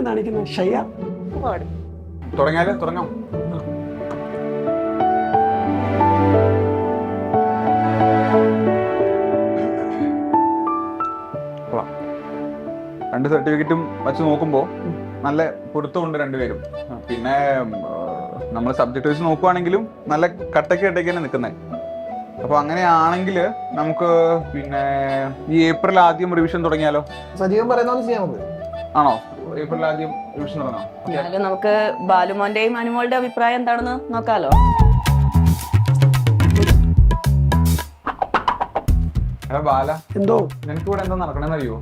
കാണിക്കുന്നത് ഷയ്യ. തുടങ്ങാം. രണ്ട് സർട്ടിഫിക്കറ്റും വെച്ച് നോക്കുമ്പോൾ നല്ല പൊരുത്തമുണ്ട് രണ്ടുപേരും. പിന്നെ നമ്മൾ സബ്ജക്ട് വെച്ച് നോക്കുവാണെങ്കിലും നല്ല കട്ടയ്ക്ക് തന്നെ നിൽക്കുന്നത്. അപ്പൊ അങ്ങനെയാണെങ്കിൽ നമുക്ക് പിന്നെ ഈ ഏപ്രിൽ ആദ്യം റിവിഷൻ തുടങ്ങിയാലോ? സജീവൻ പറയുന്നത് ചെയ്യാൻ നമുക്ക്. ആണോ? ഏപ്രിൽ ആദ്യം റിവിഷൻ തുടങ്ങാം. നമുക്ക് ബാലുമോന്റെയും അനുമോളുടെ അഭിപ്രായം എന്താണെന്ന് നോക്കാലോ. ബാല, എന്തോ നിനക്ക് ഇവിടെ എന്താ നടക്കണെന്ന് അറിയോ?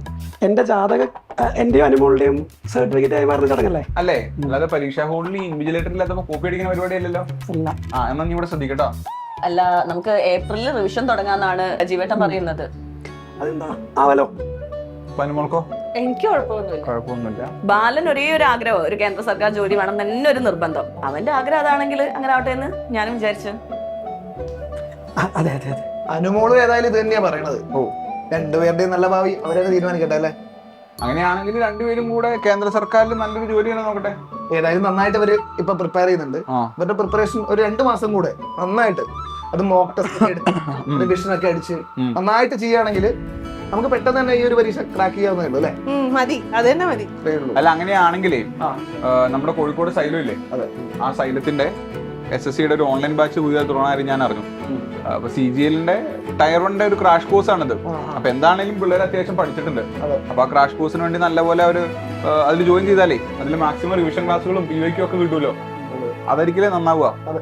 എന്റെ ജാതക എന്റെയും അനുമോളുടെയും സർട്ടിഫിക്കറ്റ് ആയി മാറുന്ന ചടങ്ങല്ലേ? അല്ലേ? അല്ലാതെ പരീക്ഷാ ഹോളിൽ ഇൻവിജിലേറ്ററിൽ കോപ്പി അടിക്കുന്ന പരിപാടി അല്ലല്ലോ. അല്ല. എന്നാ നീ ഇവിടെ ശ്രദ്ധിക്കട്ടോ. അല്ല, നമുക്ക് ഏപ്രിലിൽ റിവിഷൻ തുടങ്ങാന്നാണ് ജീവേട്ടൻ പറയുന്നത്. അതെന്താ ആവലോ? അനുമോൾക്കോ? എനിക്ക് കുഴപ്പമൊന്നുമില്ല. ബാലൻ ഒരേ ഒരു ആഗ്രഹം, ഒരു കേന്ദ്ര സർക്കാർ ജോലി വേണം തന്നെ ഒരു നിർബന്ധം. അവന്റെ ആഗ്രഹം അതാണെങ്കിൽ അങ്ങനെ ആവട്ടെ എന്ന് ഞാനും വിചാരിച്ചു. അതെ അതെ അതെ. അനുമോളും ഏതായാലും ഇത് തന്നെയാ പറയണത്. രണ്ടുപേരുടെയും നല്ല ഭാവി അവരെ തീരുമാനിക്കട്ടെ അല്ലേ? അങ്ങനെയാണെങ്കിൽ രണ്ടുപേരും കൂടെ കേന്ദ്ര സർക്കാരിൽ നല്ലൊരു ജോലിയാണ് നോക്കട്ടെ. ഏതായാലും നന്നായിട്ട് അവര് ഇപ്പൊ പ്രിപ്പയർ ചെയ്യുന്നുണ്ട്. ഇവരുടെ പ്രിപ്പറേഷൻ ഒരു 2 മാസം കൂടെ നന്നായിട്ട് അത് മോക്ക് ടെസ്റ്റ് എടുത്ത് റിവിഷൻ ഒക്കെ അടിച്ച് നന്നായിട്ട് ചെയ്യുകയാണെങ്കിൽ നമുക്ക് പെട്ടെന്ന് തന്നെ ഈ ഒരു പരീക്ഷ ക്രാക്ക് ചെയ്യാവുന്നേ ഉള്ളൂ അല്ലേ? മതി, അത് തന്നെ മതി. അല്ല, അങ്ങനെയാണെങ്കിലേ നമ്മുടെ കോഴിക്കോട് സൈലം ഇല്ലേ, ആ സൈലത്തിന്റെ SSCയുടെ ഒരു ഓൺലൈൻ ബാച്ച് പുതിയ തുടങ്ങാൻ ഞാൻ അറിഞ്ഞു. അപ്പൊ CGLന്റെ ടയർ 1 ഒരു ക്രാഷ് കോഴ്സ് ആണിത്. അപ്പൊ എന്താണെങ്കിലും പിള്ളേർ അത്യാവശ്യം പഠിച്ചിട്ടുണ്ട്. അപ്പൊ ആ ക്രാഷ് കോഴ്സിന് വേണ്ടി നല്ലപോലെ അവര് അതിൽ ജോയിൻ ചെയ്താലേ അതിൽ മാക്സിമം റിവിഷൻ ക്ലാസ്സുകളും PYQ ഒക്കെ കിട്ടുമല്ലോ. അതായിരിക്കില്ലേ നന്നാവുക. അതെ.